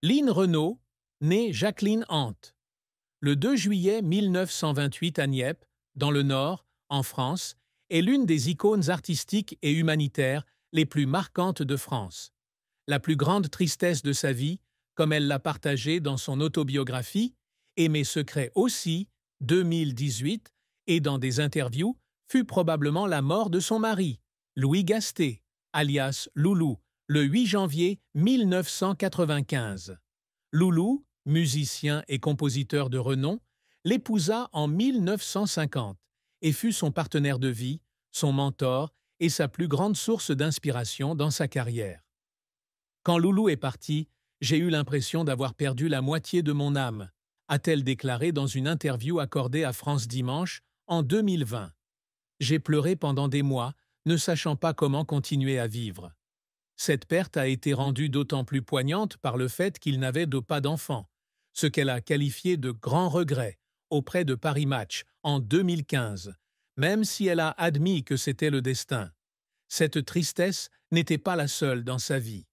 Lynn Renault, née Jacqueline Hant. Le 2 juillet 1928 à Nieppe, dans le Nord, en France, est l'une des icônes artistiques et humanitaires les plus marquantes de France. La plus grande tristesse de sa vie, comme elle l'a partagé dans son autobiographie, et Mes secrets aussi, 2018, et dans des interviews, fut probablement la mort de son mari, Louis Gasté, alias Loulou, le 8 janvier 1995. Loulou, musicien et compositeur de renom, l'épousa en 1950 et fut son partenaire de vie, son mentor et sa plus grande source d'inspiration dans sa carrière. Quand Loulou est parti, j'ai eu l'impression d'avoir perdu la moitié de mon âme, a-t-elle déclaré dans une interview accordée à France Dimanche en 2020. J'ai pleuré pendant des mois, ne sachant pas comment continuer à vivre. Cette perte a été rendue d'autant plus poignante par le fait qu'il n'avait pas d'enfant, ce qu'elle a qualifié de grand regret auprès de Paris Match en 2015, même si elle a admis que c'était le destin. Cette tristesse n'était pas la seule dans sa vie.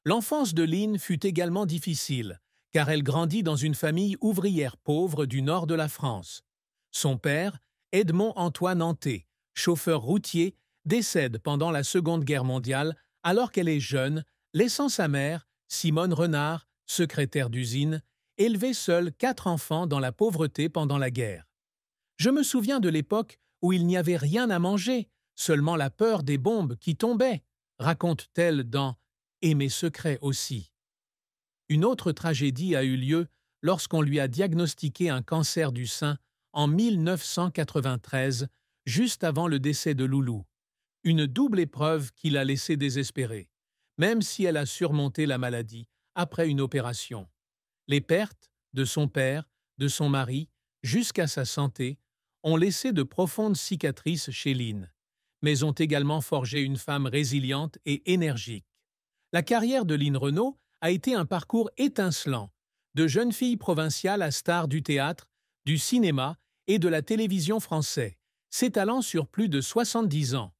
L'enfance de Lynn fut également difficile, car elle grandit dans une famille ouvrière pauvre du nord de la France. Son père, Edmond-Antoine Hanté, chauffeur routier, décède pendant la Seconde Guerre mondiale alors qu'elle est jeune, laissant sa mère, Simone Renard, secrétaire d'usine, élever seule 4 enfants dans la pauvreté pendant la guerre. Je me souviens de l'époque où il n'y avait rien à manger, seulement la peur des bombes qui tombaient, raconte-t-elle dans Et mes secrets aussi. Une autre tragédie a eu lieu lorsqu'on lui a diagnostiqué un cancer du sein en 1993, juste avant le décès de Loulou. Une double épreuve qui l'a laissée désespérée, même si elle a surmonté la maladie après une opération. Les pertes de son père, de son mari, jusqu'à sa santé, ont laissé de profondes cicatrices chez Lynn, mais ont également forgé une femme résiliente et énergique. La carrière de Lynn Renault a été un parcours étincelant, de jeune fille provinciale à star du théâtre, du cinéma et de la télévision français, s'étalant sur plus de 70 ans.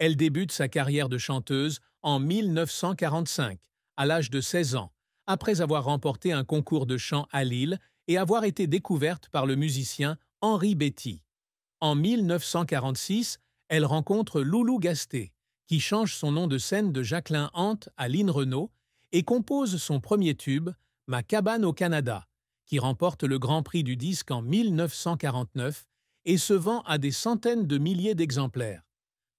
Elle débute sa carrière de chanteuse en 1945, à l'âge de 16 ans, après avoir remporté un concours de chant à Lille et avoir été découverte par le musicien Henri Betty. En 1946, elle rencontre Loulou Gasté, qui change son nom de scène de Jacqueline Hant à Lynn Renault et compose son premier tube, Ma cabane au Canada, qui remporte le Grand Prix du disque en 1949 et se vend à des centaines de milliers d'exemplaires.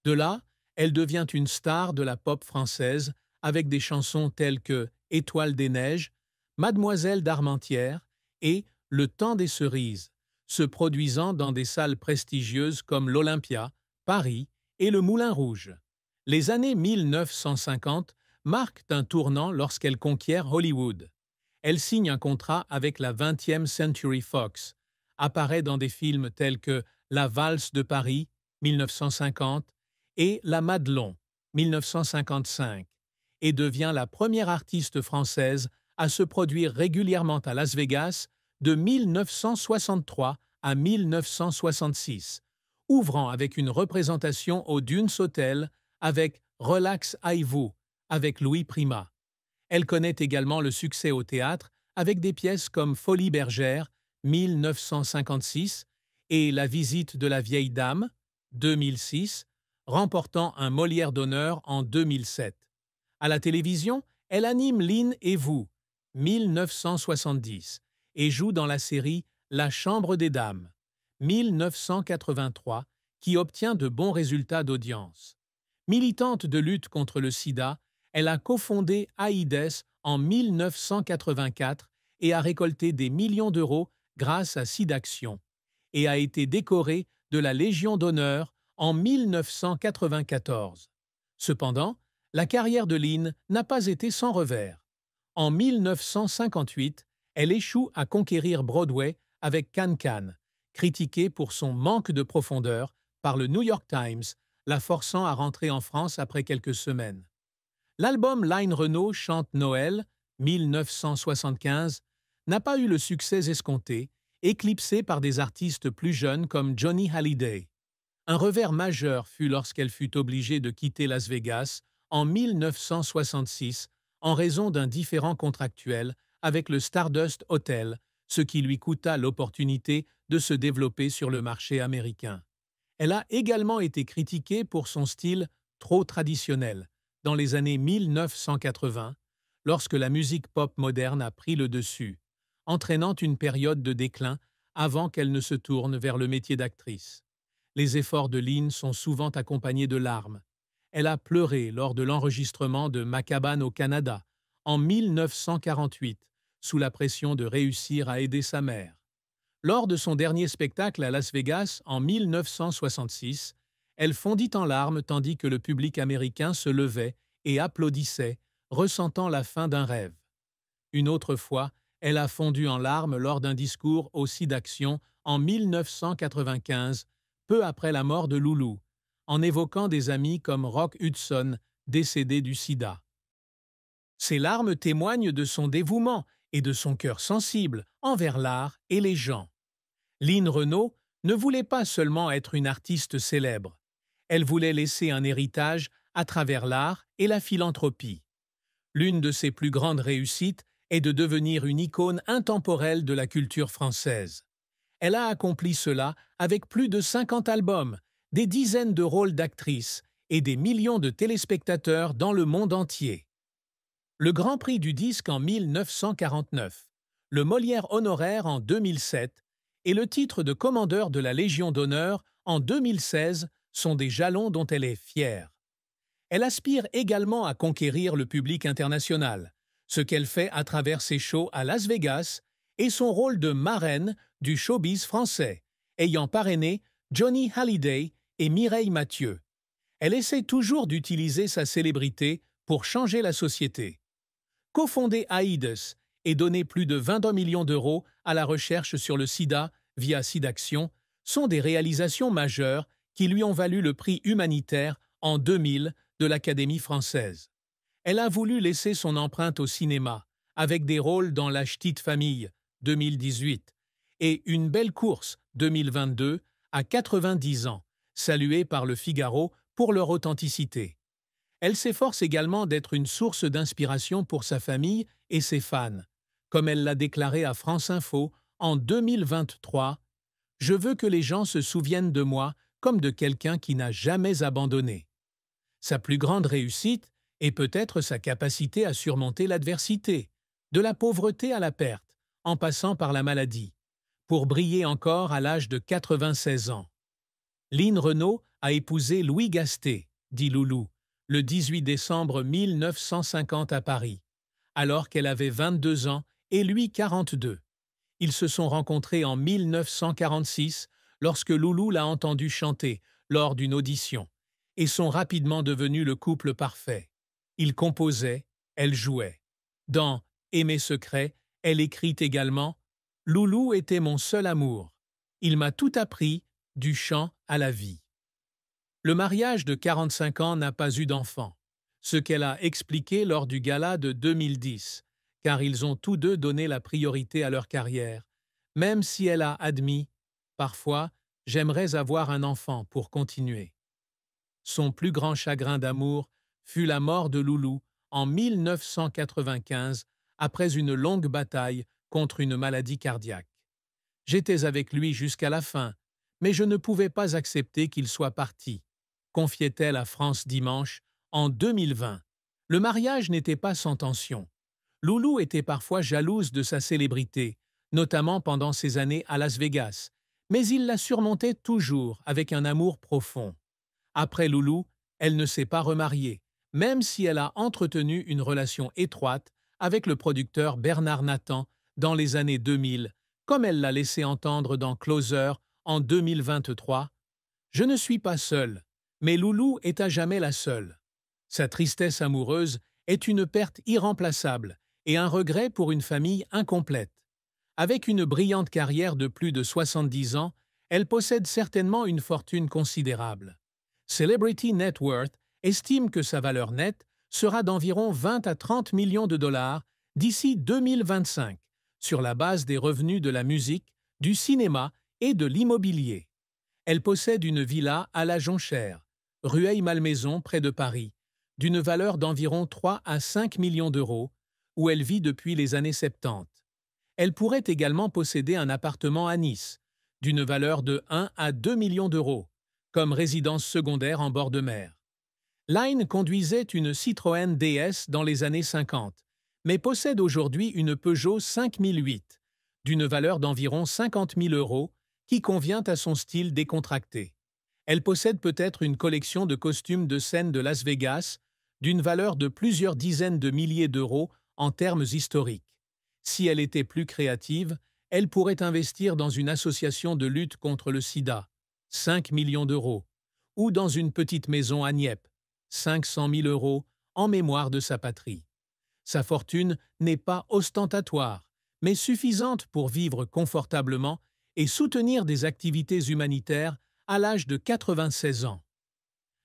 De là, elle devient une star de la pop française avec des chansons telles que Étoile des neiges, Mademoiselle d'Armentières et Le temps des cerises, se produisant dans des salles prestigieuses comme l'Olympia, Paris et le Moulin Rouge. Les années 1950 marquent un tournant lorsqu'elle conquiert Hollywood. Elle signe un contrat avec la 20e Century Fox, apparaît dans des films tels que La valse de Paris, 1950, et La Madelon, 1955, et devient la première artiste française à se produire régulièrement à Las Vegas de 1963 à 1966, ouvrant avec une représentation au Dunes Hotel avec Relax Vous avec Louis Prima. Elle connaît également le succès au théâtre avec des pièces comme Folie bergère, 1956, et La visite de la vieille dame, 2006, remportant un Molière d'honneur en 2007. À la télévision, elle anime Lynn et vous, 1970, et joue dans la série La Chambre des dames, 1983, qui obtient de bons résultats d'audience. Militante de lutte contre le sida, elle a cofondé AIDS en 1984 et a récolté des millions d'euros grâce à SIDAction, et a été décorée de la Légion d'honneur en 1994. Cependant, la carrière de Lynn n'a pas été sans revers. En 1958, elle échoue à conquérir Broadway avec Can-Can, critiquée pour son manque de profondeur par le New York Times, la forçant à rentrer en France après quelques semaines. L'album Lynn Renault chante Noël, 1975, n'a pas eu le succès escompté, éclipsé par des artistes plus jeunes comme Johnny Hallyday. Un revers majeur fut lorsqu'elle fut obligée de quitter Las Vegas en 1966 en raison d'un différend contractuel avec le Stardust Hotel, ce qui lui coûta l'opportunité de se développer sur le marché américain. Elle a également été critiquée pour son style trop traditionnel dans les années 1980, lorsque la musique pop moderne a pris le dessus, entraînant une période de déclin avant qu'elle ne se tourne vers le métier d'actrice. Les efforts de Lynn sont souvent accompagnés de larmes. Elle a pleuré lors de l'enregistrement de Ma cabane au Canada, en 1948, sous la pression de réussir à aider sa mère. Lors de son dernier spectacle à Las Vegas en 1966, elle fondit en larmes tandis que le public américain se levait et applaudissait, ressentant la fin d'un rêve. Une autre fois, elle a fondu en larmes lors d'un discours au SIDAction en 1995, peu après la mort de Loulou, en évoquant des amis comme Rock Hudson, décédé du sida. Ces larmes témoignent de son dévouement et de son cœur sensible envers l'art et les gens. Lynn Renaud ne voulait pas seulement être une artiste célèbre, elle voulait laisser un héritage à travers l'art et la philanthropie. L'une de ses plus grandes réussites est de devenir une icône intemporelle de la culture française. Elle a accompli cela avec plus de 50 albums, des dizaines de rôles d'actrice et des millions de téléspectateurs dans le monde entier. Le Grand Prix du disque en 1949, le Molière honoraire en 2007 et le titre de commandeur de la Légion d'honneur en 2016 sont des jalons dont elle est fière. Elle aspire également à conquérir le public international, ce qu'elle fait à travers ses shows à Las Vegas et son rôle de marraine du showbiz français, ayant parrainé Johnny Hallyday et Mireille Mathieu. Elle essaie toujours d'utiliser sa célébrité pour changer la société. Cofonder AIDS et donner plus de 22 millions d'euros à la recherche sur le sida via SIDAction sont des réalisations majeures qui lui ont valu le prix humanitaire en 2000 de l'Académie française. Elle a voulu laisser son empreinte au cinéma, avec des rôles dans La Ch'tite Famille, 2018, et Une belle course, 2022, à 90 ans, saluée par Le Figaro pour leur authenticité. Elle s'efforce également d'être une source d'inspiration pour sa famille et ses fans. Comme elle l'a déclaré à France Info en 2023, « Je veux que les gens se souviennent de moi comme de quelqu'un qui n'a jamais abandonné. » Sa plus grande réussite est peut-être sa capacité à surmonter l'adversité, de la pauvreté à la perte, en passant par la maladie, pour briller encore à l'âge de 96 ans. Lynn Renaud a épousé Louis Gasté, dit Loulou, le 18 décembre 1950 à Paris, alors qu'elle avait 22 ans et lui 42. Ils se sont rencontrés en 1946 lorsque Loulou l'a entendu chanter lors d'une audition et sont rapidement devenus le couple parfait. Ils composaient, elle jouait. Dans Aimer secret, elle écrit également « Loulou était mon seul amour. Il m'a tout appris, du chant à la vie. » Le mariage de 45 ans n'a pas eu d'enfant, ce qu'elle a expliqué lors du gala de 2010, car ils ont tous deux donné la priorité à leur carrière, même si elle a admis « Parfois, j'aimerais avoir un enfant pour continuer. » Son plus grand chagrin d'amour fut la mort de Loulou en 1995 après une longue bataille contre une maladie cardiaque. « J'étais avec lui jusqu'à la fin, mais je ne pouvais pas accepter qu'il soit parti », confiait-elle à France Dimanche en 2020. Le mariage n'était pas sans tension. Loulou était parfois jalouse de sa célébrité, notamment pendant ses années à Las Vegas, mais il la surmontait toujours avec un amour profond. Après Loulou, elle ne s'est pas remariée, même si elle a entretenu une relation étroite avec le producteur Bernard Nathan dans les années 2000, comme elle l'a laissé entendre dans Closer en 2023. « Je ne suis pas seule, mais Loulou est à jamais la seule. Sa tristesse amoureuse est une perte irremplaçable et un regret pour une famille incomplète. Avec une brillante carrière de plus de 70 ans, elle possède certainement une fortune considérable. Celebrity Net Worth estime que sa valeur nette sera d'environ 20 à 30 millions de dollars d'ici 2025, sur la base des revenus de la musique, du cinéma et de l'immobilier. Elle possède une villa à la Jonchère, Rueil-Malmaison près de Paris, d'une valeur d'environ 3 à 5 millions d'euros, où elle vit depuis les années 70. Elle pourrait également posséder un appartement à Nice, d'une valeur de 1 à 2 millions d'euros, comme résidence secondaire en bord de mer. Line conduisait une Citroën DS dans les années 50, mais possède aujourd'hui une Peugeot 5008, d'une valeur d'environ 50 000 euros, qui convient à son style décontracté. Elle possède peut-être une collection de costumes de scène de Las Vegas, d'une valeur de plusieurs dizaines de milliers d'euros en termes historiques. Si elle était plus créative, elle pourrait investir dans une association de lutte contre le sida, 5 millions d'euros, ou dans une petite maison à Nieppe, 500 000 euros, en mémoire de sa patrie. Sa fortune n'est pas ostentatoire, mais suffisante pour vivre confortablement et soutenir des activités humanitaires à l'âge de 96 ans.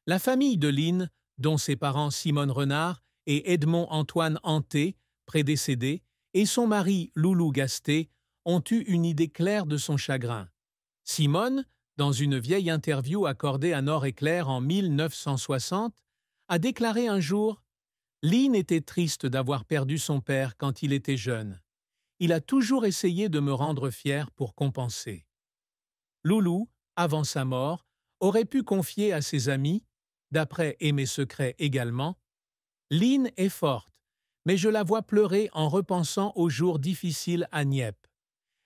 La famille de Line, dont ses parents Simone Renard et Edmond-Antoine Hanté, prédécédés, et son mari Loulou Gasté, ont eu une idée claire de son chagrin. Simone, dans une vieille interview accordée à Nord-Éclair en 1960, a déclaré un jour « Line était triste d'avoir perdu son père quand il était jeune. Il a toujours essayé de me rendre fier pour compenser. » Loulou, avant sa mort, aurait pu confier à ses amis, d'après Aimé Secret également, « Line est forte, mais je la vois pleurer en repensant aux jours difficiles à Nieppe.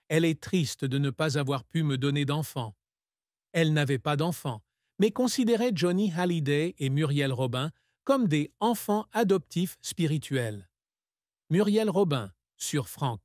Elle est triste de ne pas avoir pu me donner d'enfants. » Elle n'avait pas d'enfants, mais considérait Johnny Hallyday et Muriel Robin comme des enfants adoptifs spirituels. Muriel Robin, sur Franck.